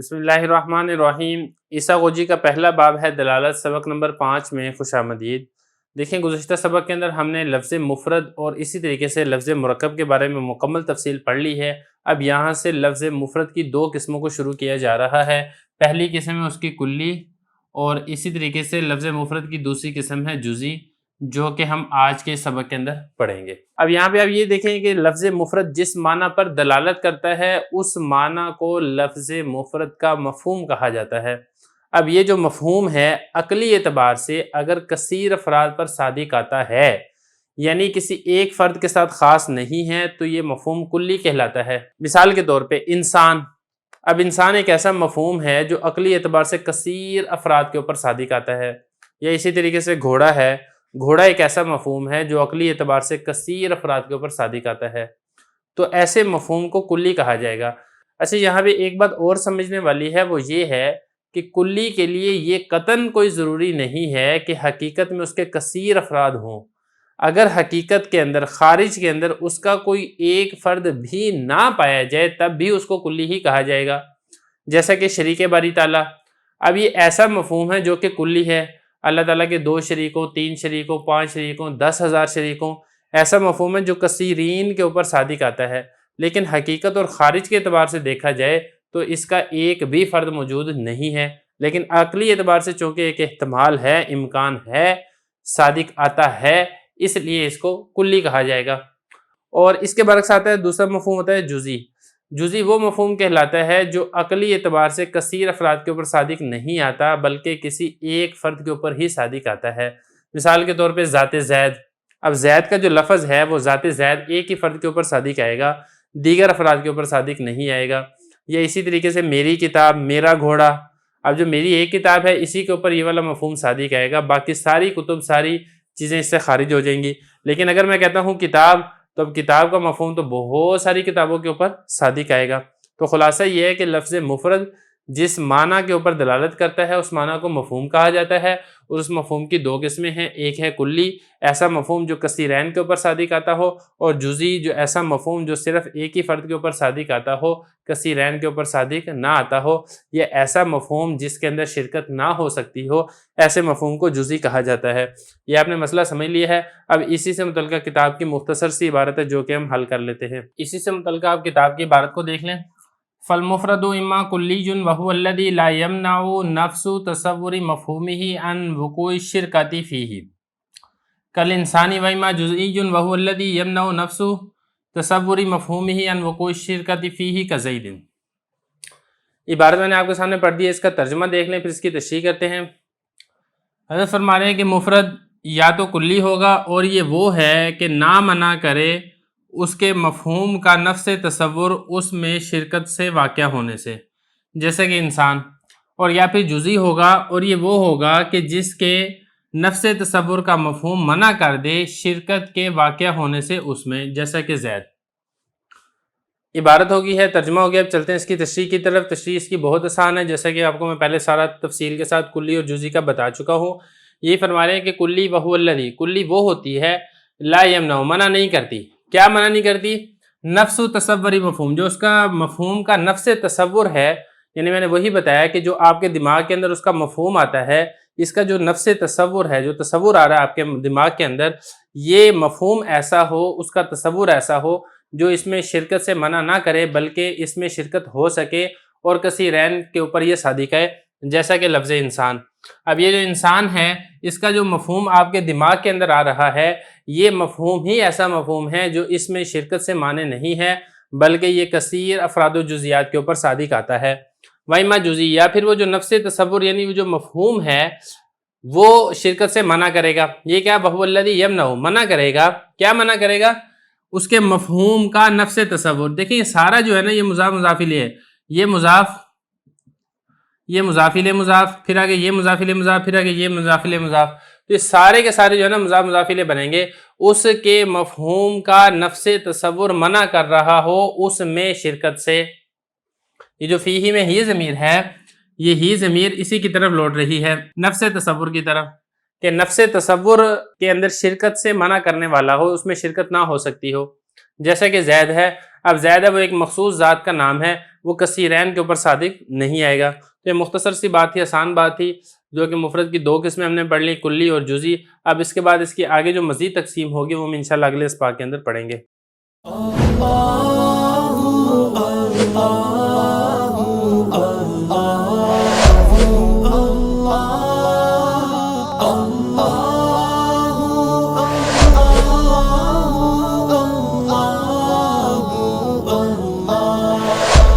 بسم اللہ الرحمن الرحیم۔ عیسیٰ غوجی کا پہلا باب ہے دلالت، سبق نمبر 5 میں خوش آمدید۔ دیکھیں گزشتہ سبق کے اندر ہم نے لفظ مفرد اور اسی طریقے سے لفظ مرکب کے بارے میں مکمل تفصیل پڑھ لی ہے۔ اب یہاں سے لفظ مفرد کی دو قسموں کو شروع کیا جا رہا ہے۔ پہلی قسم ہے اس کی کلی، اور اسی طریقے سے لفظ مفرد کی دوسری قسم ہے جزئی، جو کہ ہم آج کے سبق کے اندر پڑھیں گے۔ اب یہاں پہ آپ یہ دیکھیں کہ لفظ مفرد جس معنی پر دلالت کرتا ہے اس معنی کو لفظ مفرد کا مفہوم کہا جاتا ہے۔ اب یہ جو مفہوم ہے عقلی اعتبار سے اگر کثیر افراد پر صادق آتا ہے، یعنی کسی ایک فرد کے ساتھ خاص نہیں ہے، تو یہ مفہوم کلی کہلاتا ہے۔ مثال کے طور پہ انسان، اب انسان ایک ایسا مفہوم ہے جو عقلی اعتبار سے کثیر افراد کے اوپر صادق آتا ہے۔ یا اسی طریقے سے گھوڑا ہے، گھوڑا ایک ایسا مفہوم ہے جو عقلی اعتبار سے کثیر افراد کے اوپر صادق آتا ہے، تو ایسے مفہوم کو کلی کہا جائے گا۔ اچھا، یہاں پہ ایک بات اور سمجھنے والی ہے، وہ یہ ہے کہ کلی کے لیے یہ قطعاً کوئی ضروری نہیں ہے کہ حقیقت میں اس کے کثیر افراد ہوں۔ اگر حقیقت کے اندر، خارج کے اندر اس کا کوئی ایک فرد بھی نہ پایا جائے تب بھی اس کو کلی ہی کہا جائے گا، جیسا کہ شریک باری تعالیٰ۔ اب یہ ایسا مفہوم ہے جو کہ کلی ہے۔ اللہ تعالیٰ کے 2 شریکوں، 3 شریکوں، 5 شریکوں، 10,000 شریکوں، ایسا مفہوم ہے جو کثیرین کے اوپر صادق آتا ہے، لیکن حقیقت اور خارج کے اعتبار سے دیکھا جائے تو اس کا ایک بھی فرد موجود نہیں ہے، لیکن عقلی اعتبار سے چونکہ ایک احتمال ہے، امکان ہے، صادق آتا ہے، اس لیے اس کو کلی کہا جائے گا۔ اور اس کے برعکس آتا ہے دوسرا مفہوم ہوتا ہے جزئی۔ جزئی وہ مفہوم کہلاتا ہے جو عقلی اعتبار سے کثیر افراد کے اوپر صادق نہیں آتا بلکہ کسی ایک فرد کے اوپر ہی صادق آتا ہے۔ مثال کے طور پہ ذات زید۔ اب زید کا جو لفظ ہے وہ ذات زید ایک ہی فرد کے اوپر صادق آئے گا، دیگر افراد کے اوپر صادق نہیں آئے گا۔ یا اسی طریقے سے میری کتاب، میرا گھوڑا، اب جو میری ایک کتاب ہے اسی کے اوپر یہ والا مفہوم صادق آئے گا، باقی ساری کتب، ساری چیزیں اس سے خارج ہو جائیں گی۔ لیکن اگر میں کہتا ہوں کتاب، تو اب کتاب کا مفہوم تو بہت ساری کتابوں کے اوپر صادق آئے گا۔ تو خلاصہ یہ ہے کہ لفظ مفرد جس معنی کے اوپر دلالت کرتا ہے اس معنی کو مفہوم کہا جاتا ہے، اور اس مفہوم کی دو قسمیں ہیں، ایک ہے کلی، ایسا مفہوم جو کثیرین کے اوپر صادق آتا ہو، اور جزئی جو ایسا مفہوم جو صرف ایک ہی فرد کے اوپر صادق آتا ہو، کثیرین کے اوپر صادق نہ آتا ہو، یا ایسا مفہوم جس کے اندر شرکت نہ ہو سکتی ہو، ایسے مفہوم کو جزئی کہا جاتا ہے۔ یہ آپ نے مسئلہ سمجھ لیا ہے۔ اب اسی سے متعلقہ کتاب کی مختصر سی عبارت ہے جو کہ ہم حل کر لیتے ہیں۔ اسی سے متعلقہ آپ کتاب کی عبارت کو دیکھ لیں۔ فالمفرد اما کلی وهو الذي لا يمنع نفس تصور مفهومه عن وقوع الشركة فيه كالانسان، واما جزئی وهو الذي يمنع نفس تصور مفهومه عن وقوع الشركة فيه كزید۔ عبارت میں نے آپ کے سامنے پڑھ دی ہے، اس کا ترجمہ دیکھ لیں، پھر اس کی تشریح کرتے ہیں۔ حضرت فرما رہے ہیں کہ مفرد یا تو کلی ہوگا، اور یہ وہ ہے کہ نہ منع کرے اس کے مفہوم کا نفس تصور اس میں شرکت سے واقع ہونے سے، جیسے کہ انسان، اور یا پھر جزئی ہوگا، اور یہ وہ ہوگا کہ جس کے نفس تصور کا مفہوم منع کر دے شرکت کے واقع ہونے سے اس میں، جیسا کہ زید۔ عبارت ہوگی ہے، ترجمہ ہو گیا۔ اب چلتے ہیں اس کی تشریح کی طرف۔ تشریح اس کی بہت آسان ہے، جیسا کہ آپ کو میں پہلے سارا تفصیل کے ساتھ کلی اور جزئی کا بتا چکا ہوں۔ یہ فرما رہے ہیں کہ کلی وہو الذی، کلی وہ ہوتی ہے لا یمنع، منع نہیں کرتی۔ کیا منع نہیں کرتی؟ نفس تصوری مفہوم، جو اس کا مفہوم کا نفس تصور ہے، یعنی میں نے وہی بتایا کہ جو آپ کے دماغ کے اندر اس کا مفہوم آتا ہے، اس کا جو نفس تصور ہے، جو تصور آ رہا ہے آپ کے دماغ کے اندر، یہ مفہوم ایسا ہو، اس کا تصور ایسا ہو جو اس میں شرکت سے منع نہ کرے بلکہ اس میں شرکت ہو سکے، اور کثیرین کے اوپر یہ صادق ہے، جیسا کہ لفظ انسان۔ اب یہ جو انسان ہے، اس کا جو مفہوم آپ کے دماغ کے اندر آ رہا ہے، یہ مفہوم ہی ایسا مفہوم ہے جو اس میں شرکت سے مانے نہیں ہے بلکہ یہ کثیر افراد و جزیات کے اوپر صادق آتا ہے۔ وَإِمَّا جُزْئِي، یا پھر وہ جو نفس تصور یعنی وہ جو مفہوم ہے وہ شرکت سے منع کرے گا۔ یہ کیا؟ وَهُوَ الَّذِي يَمْنَعُ، منع کرے گا۔ کیا منع کرے گا؟ اس کے مفہوم کا نفس تصور۔ دیکھیں یہ سارا جو ہے نا، یہ مضاف مضاف الیہ ہے، یہ مضاف، یہ مضاف الیہ مضاف، پھر آگے یہ مضاف الیہ مضاف، پھر آگے یہ مضاف الیہ مضاف، تو یہ سارے کے سارے جو ہے نا مضاف مضاف الیہ بنیں گے۔ اس کے مفہوم کا نفس تصور منع کر رہا ہو اس میں شرکت سے۔ یہ جو فیہ میں ہی ضمیر ہے، یہ ہی ضمیر اسی کی طرف لوٹ رہی ہے، نفس تصور کی طرف، کہ نفس تصور کے اندر شرکت سے منع کرنے والا ہو، اس میں شرکت نہ ہو سکتی ہو۔ جیسا کہ زید ہے، اب زید ہے وہ ایک مخصوص ذات کا نام ہے، وہ کثیرین کے اوپر صادق نہیں آئے گا۔ تو یہ مختصر سی بات تھی، آسان بات تھی، جو کہ مفرد کی دو قسمیں ہم نے پڑھ لی، کلی اور جزئی۔ اب اس کے بعد اس کی آگے جو مزید تقسیم ہوگی وہ ہم انشاءاللہ اگلے اسپاق کے اندر پڑھیں گے۔